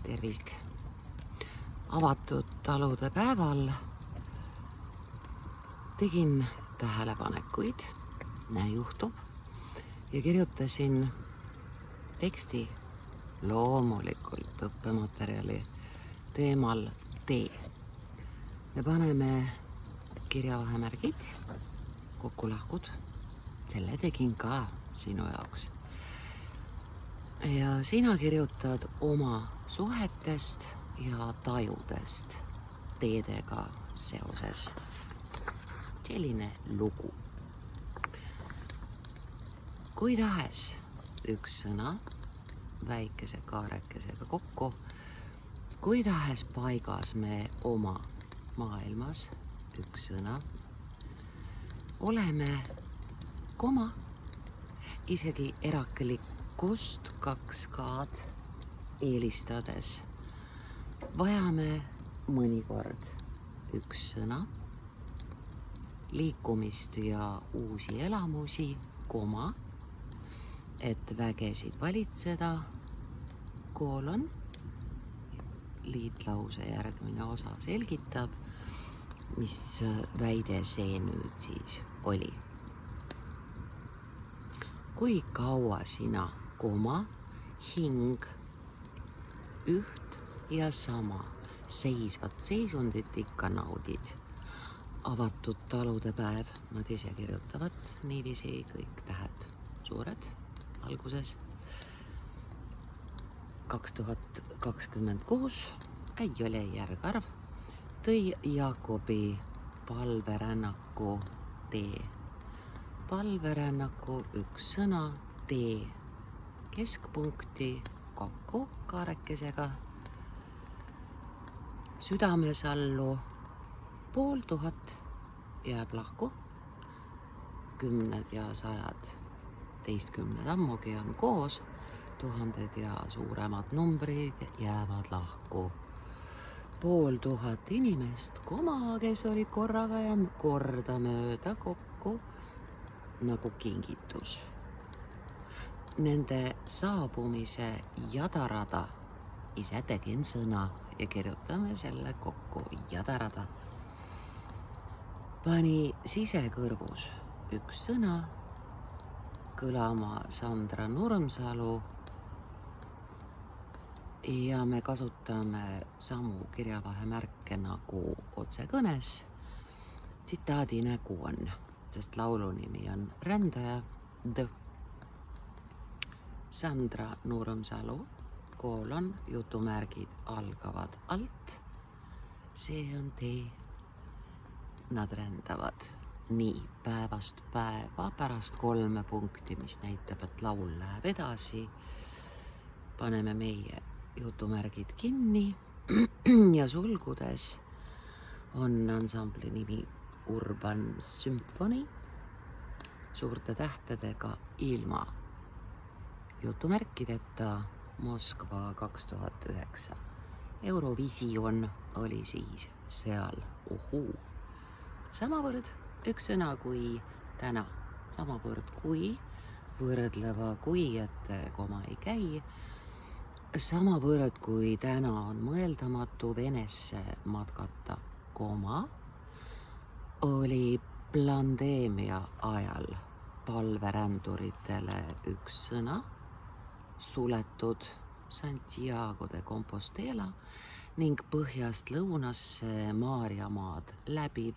Tervist! Avatud talude päeval tegin tähelepanekuid, näe juhtub, ja kirjutasin teksti loomulikult õppematerjali teemal tee. Me paneme kirjavahemärgid, kokkulahkud, selle tegin ka sinu jaoks. Ja sina kirjutad oma suhetest ja tajudest teedega seoses. Selline lugu. Kui tahes üks sõna väikese kaarekesega kokku, kui tahes paigas me oma maailmas üks sõna, oleme koma, isegi erakelikust 2 K-d eelistades, vajame mõnikord üks sõna, liikumist ja uusi elamusi, koma, et vägesid valitseda, koolon, liitlause järgmine osa selgitab, mis väide see nüüd siis oli. Kui kaua sina, koma, hing, üht ja sama seisvat seisundit ikka naudid. Avatud talude päev, nad ise kirjutavad niiviisi kõik tähed suured alguses. 2026 ei ole järgarv, tõi Jaakobi palverännaku tee. Palverännaku üks sõna tee keskpunkti kokku kaarekesega. Südamesallu 500 jääb lahku, 10 ja 100, teistkümned ammugi on koos, 1000 ja suuremad numbrid jäävad lahku. 500 inimest, koma, kes olid korraga ja kordamööda kokku nagu kingitus. Nende saabumise jadarada ise tegin sõna ja kirjutame selle kokku, jadarada. Pani sisekõrvus üks sõna kõlama Sandra Nurmsalu ja me kasutame samu kirjavahemärke nagu otsekõnes. Tsitaadi nägu on, sest laulu nimi on Rändaja D. Sandra Nurmsalu, koolon, jutumärgid algavad alt. See on tee. Nad rändavad nii päevast päeva pärast 3 punkti, mis näitab, et laul läheb edasi. Paneme meie jutumärgid kinni ja sulgudes on ansambli nimi Urban Symphony suurte tähtedega ilma jutumärkideta Moskva 2009. Eurovision oli siis seal, uhuu. Samavõrd üks sõna kui täna, samavõrd kui võrdleva kui, et koma ei käi, samavõrd kui täna on mõeldamatu Venesse matkata, koma, oli pandeemia ajal palveränduritele üks sõna, suletud Santiago de Compostela ning põhjast lõunasse Maarjamaad läbiv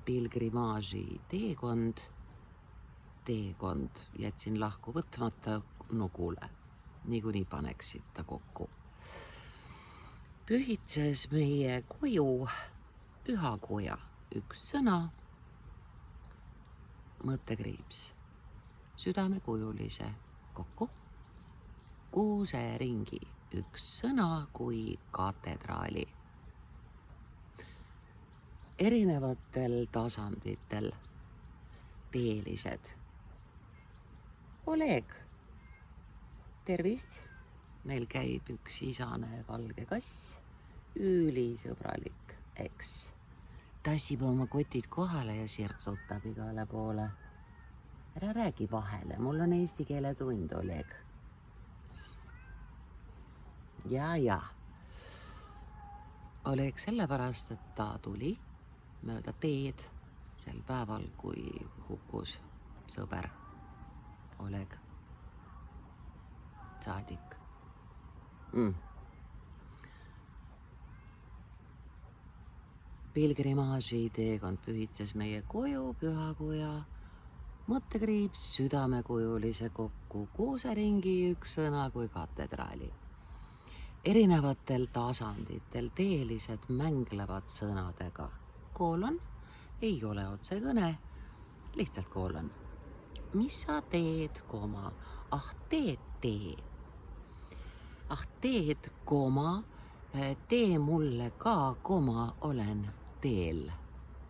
pilgrimaaži teekond, jätsin lahku võtmata, no kuule, niikuinii paneksid ta kokku. Pühitses meie koju pühakoja üks sõna, mõttekriips, südamekujulise kokku, kuuseringi üks sõna kui katedraali. Erinevatel tasanditel teelised. Oleg, tervist! Meil käib üks isane valge kass, ülisõbralik, eks. Tassib oma kotid kohale ja sirtsutab igale poole. Ära räägi vahele, mul on eesti keele tund, Oleg. Ja, Oleg sellepärast, et ta tuli mööda teed sel päeval, kui hukkus sõber Oleg Saadik. Pilgrimaaži teekond pühitses meie koju pühakuja mõttekriips südamekujulise kokku kuuseringi üks sõna kui katedraali. Erinevatel tasanditel teelised mänglevad sõnadega. Koolon ei ole otsekõne, lihtsalt koolon. Mis sa teed, koma, teed. Teed, koma, tee mulle ka, koma, olen teel.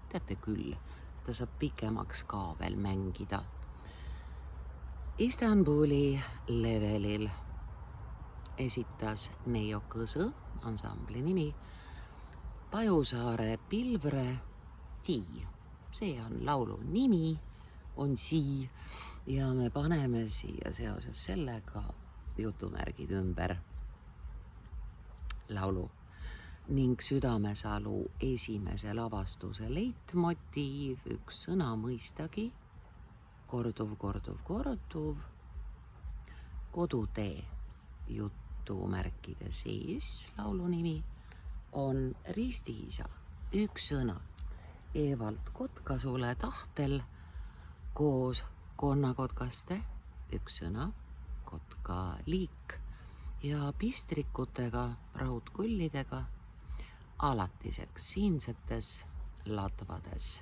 Teate küll, seda saab pikemaks ka veel mängida. Istanbuli levelil esitas Neiu Kõsõ, ansambli nimi, Pajusaare Pilvre Tii. See on laulu nimi, on sii ja me paneme siia seoses sellega jutumärgid ümber laulu ning Südamesalu esimese lavastuse leitmotiiv, üks sõna mõistagi, korduv, kodutee jutumärkide sees laulu nimi on Ristiisa, üks sõna, Evald Kotkasule tahtel koos konnakotkaste, üks sõna, kotka liik ja pistrikutega, raudkullidega, alatiseks siinsetes latvades.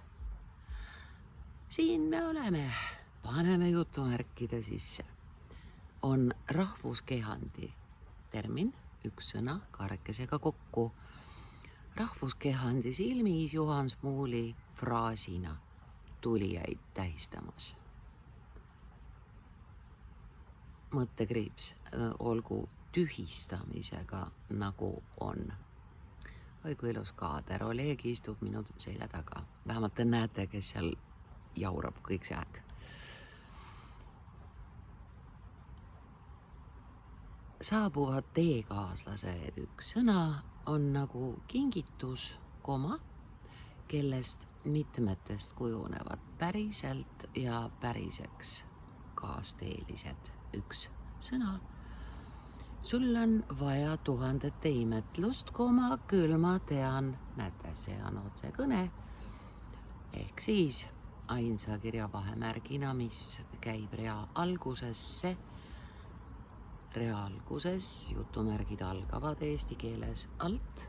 Siin me oleme, paneme jutumärkide sisse. On rahvuskehandi termin, üks sõna kaarekesega kokku. Rahvuskehandi silmis Juhan Smuuli fraasina tulijaid tähistamas. Mõttekriips, olgu tühistamisega nagu on. Oi kui ilus kaader, Oleg istub minu selja taga. Vähemalt te näete, kes seal jaurab kõik see aeg. Saabuvad teekaaslased, üks sõna on nagu kingitus, koma, kellest mitmetest kujunevad päriselt ja päriseks kaasteelised, üks sõna. Sul on vaja 1000 imetlust, koma, küll ma tean, näete, see on otsekõne, ehk siis ainsa kirja vahemärgina, mis käib rea algusesse. Rea alguses jutumärgid algavad eesti keeles alt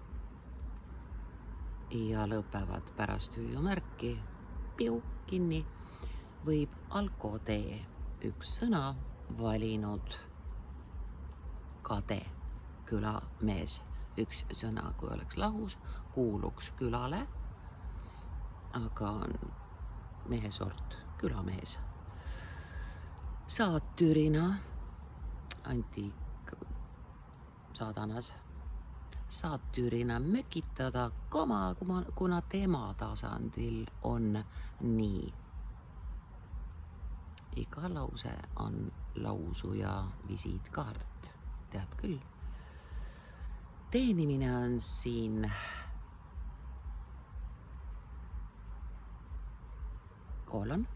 ja lõpevad pärast hüüumärki, piu, kinni, võib alkotee, üks sõna, valinud kade, külamees, üks sõna, kui oleks lahus, kuuluks külale, aga on mehe sort, külamees. Saatürina, antiik saadanas, saatürina mökitada, koma, kuna tema tasandil on nii. Iga lause on lausuja visiitkaart, tead küll. Teenimine on siin koolon,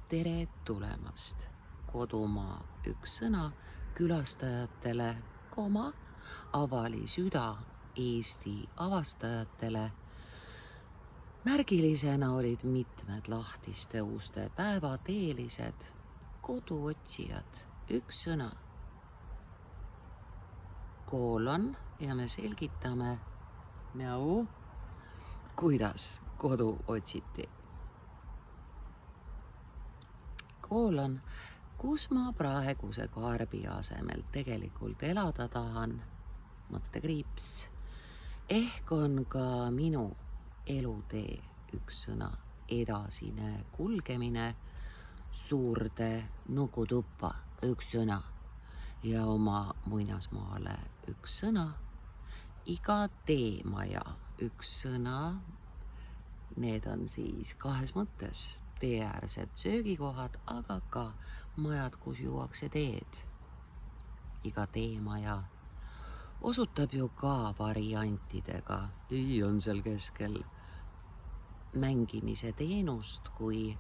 tere tulemast, kodumaa, üks sõna, külastajatele, koma, avali süda Eesti avastajatele. Märgilisena olid mitmed lahtiste uste päevateelised, koduotsijad, üks sõna. Koolon ja me selgitame, kuidas kodu otsiti. Koolon, kus ma praeguse kaarbi asemel tegelikult elada tahan, mõttekriips, ehk on ka minu elutee, üks sõna, edasine kulgemine, suurde nukutuppa, üks sõna ja oma muinasmaale, üks sõna, iga teemaja, üks sõna, need on siis kahes mõttes, teeäärsed söögikohad, aga ka majad, kus juuakse teed. Iga teemaja, osutab ju ka variantidega. I on seal keskel mängimise teenust kui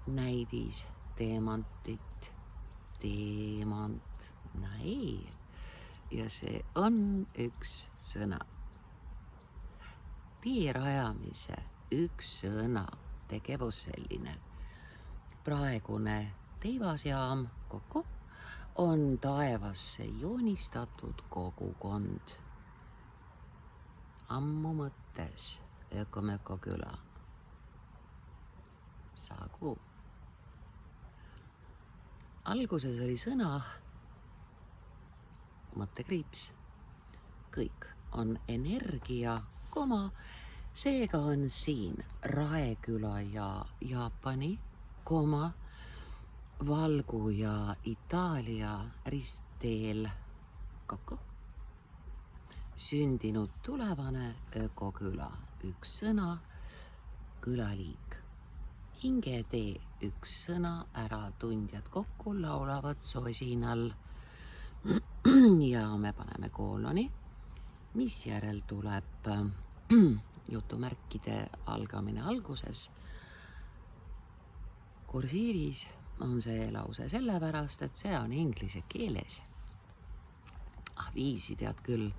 näidis teemantit. Teemant, näi. Ja see on üks sõna. Tee rajamise üks sõna, tegevus selline. Praegune teivasjaam kokku on taevasse joonistatud kogukond. Ammu mõttes Öko-Möko küla. Sagu. Alguses oli sõna mõttekriips. Kõik on energia, seega on siin Raeküla ja Jaapani, Valgu ja Itaalia ristteel kokku. Sündinud tulevane ökoküla, üks sõna, külaliik. Hingetee üks sõna, ära tundjad kokku laulavad sosinal. Ja me paneme kooloni, mis järel tuleb jutumärkide algamine alguses. Kursiivis on see lause sellepärast, et see on inglise keeles. Viisi tead küll.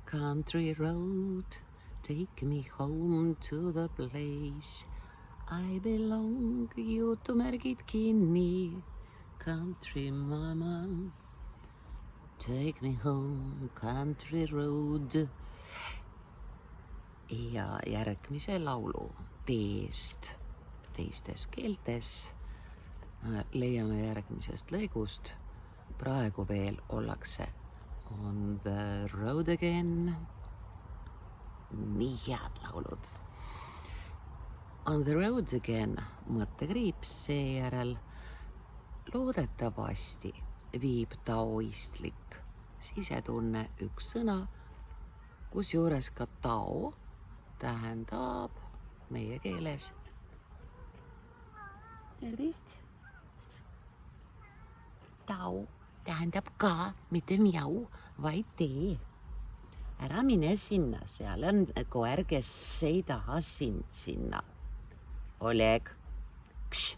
Country road, take me home to the place I belong, jutumärgid kinni. Country mama, take me home, country road. Ja järgmise laulu teest teistes keeltes leiame järgmisest lõigust. Praegu veel ollakse on the road again. Nii head laulud. On the road again, mõttekriips seejärel. Loodetavasti viib taoistlik sisetunne üks sõna, kus juures ka tao tähendab meie keeles. Tervist! Tao tähendab ka, mitte miau, vaid tee. Ära mine sinna, seal on koer, kes ei taha sind sinna. Oleg, kš,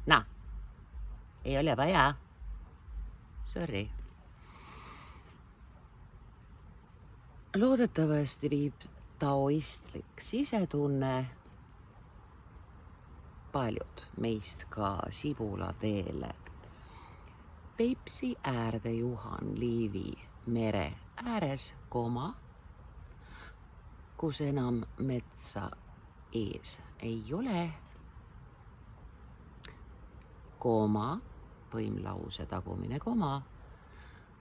na, ei ole vaja. Sorry. Loodetavasti viib taoistlik sisetunne paljud meist ka Sibula teele. Peipsi äärde Juhan Liivi mere ääres, kus enam metsa ees ei ole, põimlause tagumine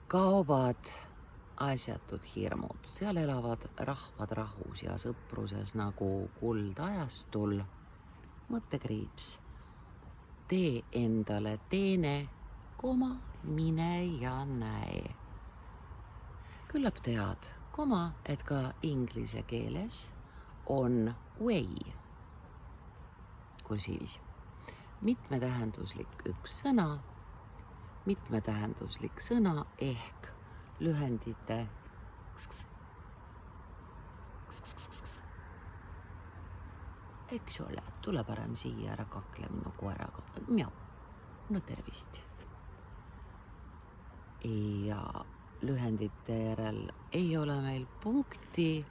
kaovad asjatud hirmud. Seal elavad rahvad rahus ja sõpruses nagu kuldajastul. Mõttekriips. Tee endale teene, mine ja näe. Küllap tead, et ka inglise keeles on way. Kursiivis. Mitmetähenduslik üks sõna, mitmetähenduslik sõna ehk lühendite eks ole, tule parem siia, ära kakle minu koeraga. Miau, no tervist. Ja lühendite järel ei ole meil punkti,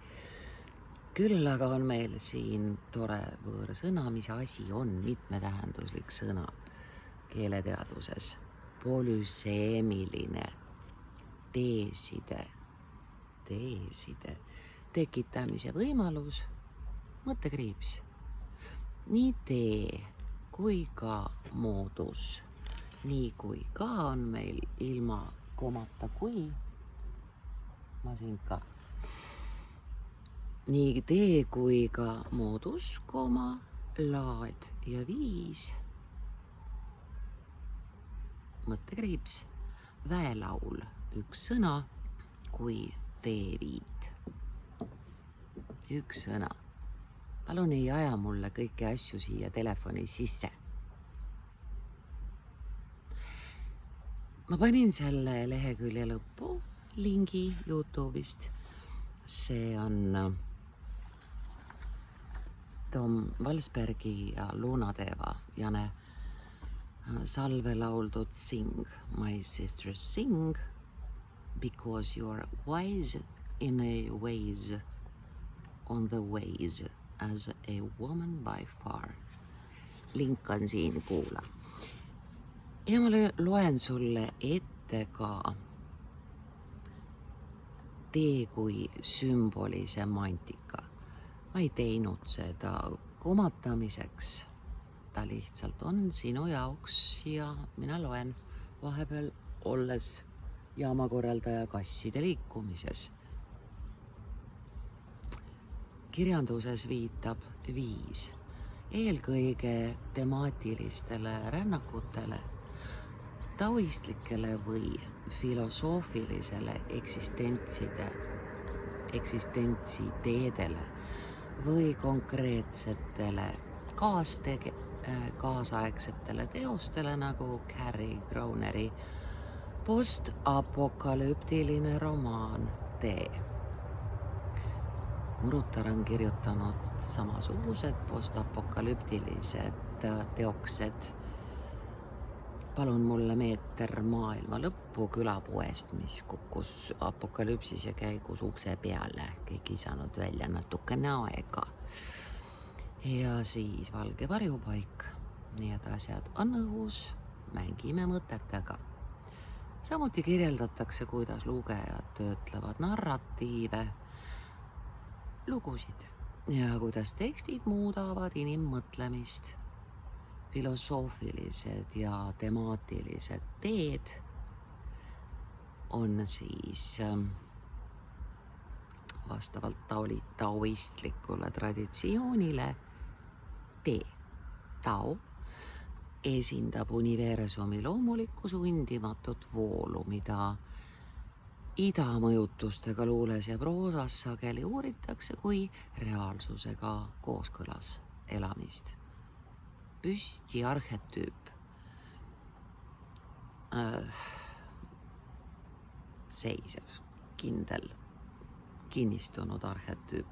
küll aga on meil siin tore võõrsõna, mis asi on mitmetähenduslik sõna keeleteaduses. Polüseemiline teeside tekitamise võimalus, mõttekriips. Nii tee kui ka moodus, nii kui ka on meil ilma komata kui masinka. Nii tee kui ka moodus, laad ja viis. Mõttekriips, väelaul, üks sõna kui teeviid. Üks sõna. Palun ei aja mulle kõiki asju siia telefoni sisse. Ma panin selle lehekülje lõppu lingi Youtube'ist. See on Tom Valsbergi ja Luna Deva Jane salve lauldud Sing, my sister sing, because you are wise in a ways, on the ways as a woman by far. Link on siin, kuula. Ja ma loen sulle ette ka tee kui sümboli semantika. Ma ei teinud seda komatamiseks. Ta lihtsalt on sinu jaoks ja mina loen vahepeal olles jaamakorraldaja kasside liikumises. Kirjanduses viitab 5 eelkõige temaatilistele rännakutele, taoistlikele või filosoofilisele eksistentsiteedele või konkreetsetele kaasaegsetele teostele nagu Carrie Groeneri postapokalüptiline romaan Tee. Murutar on kirjutanud samasugused postapokalüptilised teoksed Palun mulle meeter maailma lõppu külapoest, mis kukkus apokalüpsise käigus ukse peale, keegi ei saanud välja natukene aega. Ja siis Valge varjupaik, need asjad on õhus, mängime mõtetega. Samuti kirjeldatakse, kuidas lugejad töötlevad narratiive, lugusid ja kuidas tekstid muudavad inimmõtlemist. Filosoofilised ja temaatilised teed on siis vastavalt taoistlikule traditsioonile tee. Tao esindab universumi loomulikku sundimatut voolu, mida idamõjutustega luules ja proosas sageli uuritakse kui reaalsusega kooskõlas elamist. Püsti arhetüüp, seisev, kindel, kinnistunud arhetüüp.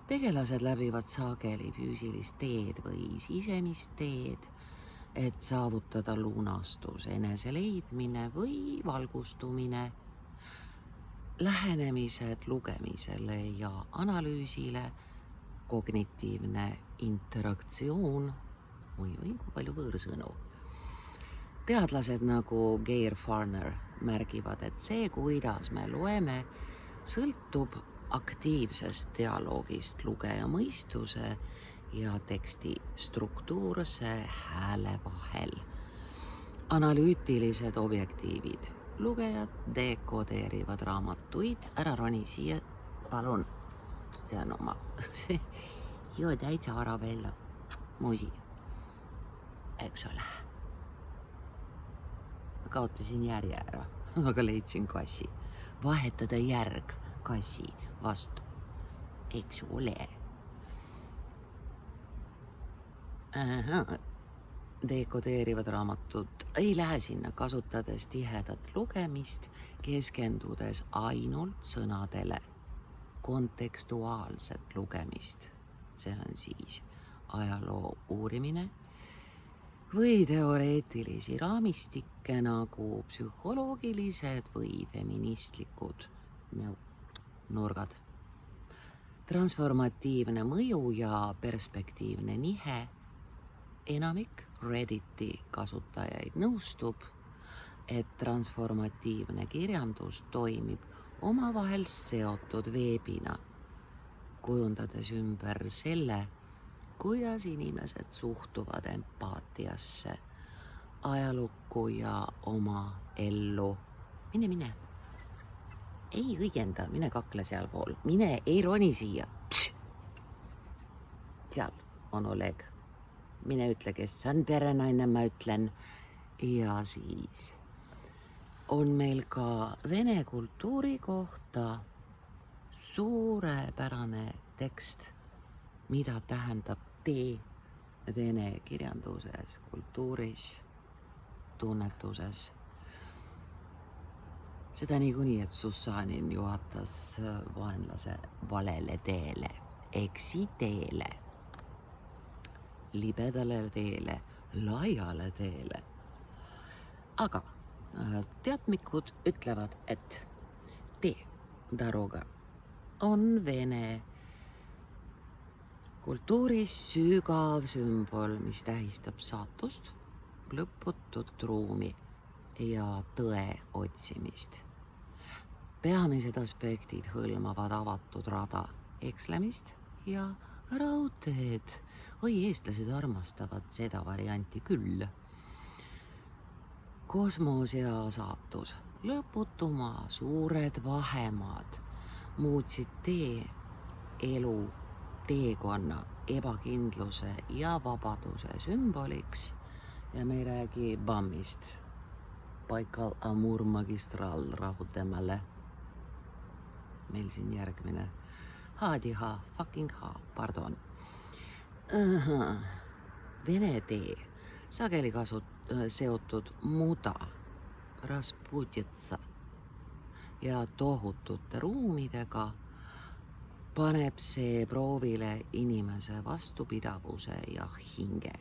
Tegelased läbivad sageli füüsilist teed või sisemist teed, et saavutada lunastus, enese leidmine või valgustumine, lähenemised lugemisele ja analüüsile, kognitiivne interaktsioon, kui palju võõrsõnu. Teadlased nagu Geir Farner märgivad, et see, kuidas me loeme, sõltub aktiivsest dialoogist lugeja mõistuse ja teksti struktuurse hääle vahel. Analüütilised objektiivid. Lugejad dekodeerivad raamatuid. Ära roni siia, palun. See on oma. Joo täitsa Arabella. Musi. Eks ole. Kaotasin järje ära, aga leidsin kassi. Vahetada järg kassi vastu. Eks ole. Dekodeerivad raamatud ei lähe sinna, kasutades tihedat lugemist, keskendudes ainult sõnadele. Kontekstuaalset lugemist. See on siis ajaloo uurimine või teoreetilisi raamistikke nagu psühholoogilised või feministlikud nurgad. Transformatiivne mõju ja perspektiivne nihe. Enamik Redditi kasutajaid nõustub, et transformatiivne kirjandus toimib omavahel seotud veebina, kujundades ümber selle, kuidas inimesed suhtuvad empaatiasse, ajalukku ja oma ellu. Mine. Ei õienda, mine kakle seal pool. Mine, ei roni siia. Seal on Oleg. Mine ütle, kes on perenaine, ma ütlen. Ja siis on meil ka vene kultuuri kohta suurepärane tekst, mida tähendab tee vene kirjanduses, kultuuris, tunnetuses. Seda niikuinii, et Sussanin juhatas vaenlase valele teele, eksiteele, libedale teele, laiale teele. Aga teadmikud ütlevad, et tee, daroga, on vene kultuuris sügav sümbol, mis tähistab saatust, lõputut ruumi ja tõe otsimist. Peamised aspektid hõlmavad avatud rada, ekslemist ja raudteed. Oi, eestlased armastavad seda varianti küll. Kosmos ja saatus, lõputuma suured vahemaad muutsid tee elu, teekonna, ebakindluse ja vabaduse sümboliks. Ja me ei räägi BAM-ist, Baikal Amur Magistral rahutemale. Meil siin järgmine H-D-H, fucking H, pardon. Vene tee, sageli seotud muda, rasputitsa ja tohutute ruumidega, paneb see proovile inimese vastupidavuse ja hinge.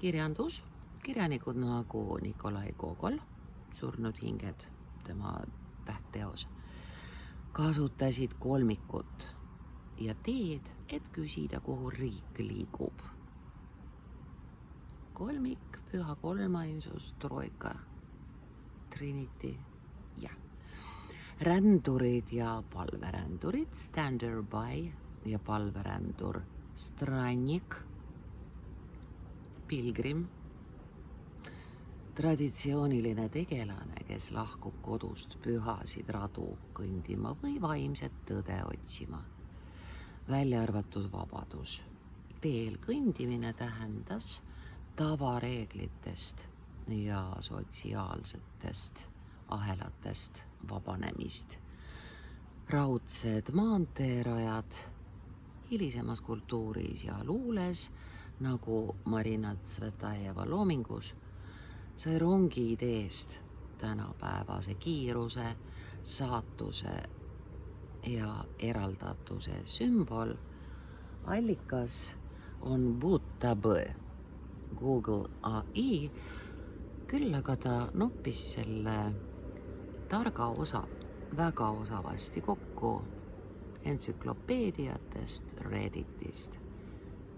Kirjandus, kirjanikud nagu Nikolai Gogol, Surnud hinged, tema tähtteos, kasutasid kolmikut ja teed, et küsida, kuhu riik liigub. Kolmik, püha kolmainsus, troika, Trinity, jah. Rändurid ja palverändurid, stand-by ja palverändur, strannik, pilgrim, traditsiooniline tegelane, kes lahkub kodust pühasid radu kõndima või vaimset tõde otsima. Välja arvatud vabadus. Teel kõndimine tähendas tavareeglitest ja sotsiaalsetest ahelatest vabanemist. Raudsed maanteerajad hilisemas kultuuris ja luules, nagu Marina Tsvetajeva loomingus, sai rongi ideest tänapäevase kiiruse, saatuse ja eraldatuse sümbol. Allikas on Budtabõ, Google AI, küll aga ta noppis selle targa osa väga osavasti kokku entsüklopeediatest, Redditist.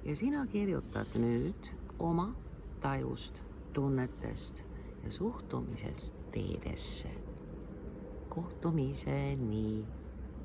Ja sina kirjutad nüüd oma tajust, tunnetest ja suhtumisest teedesse. Kohtumiseni!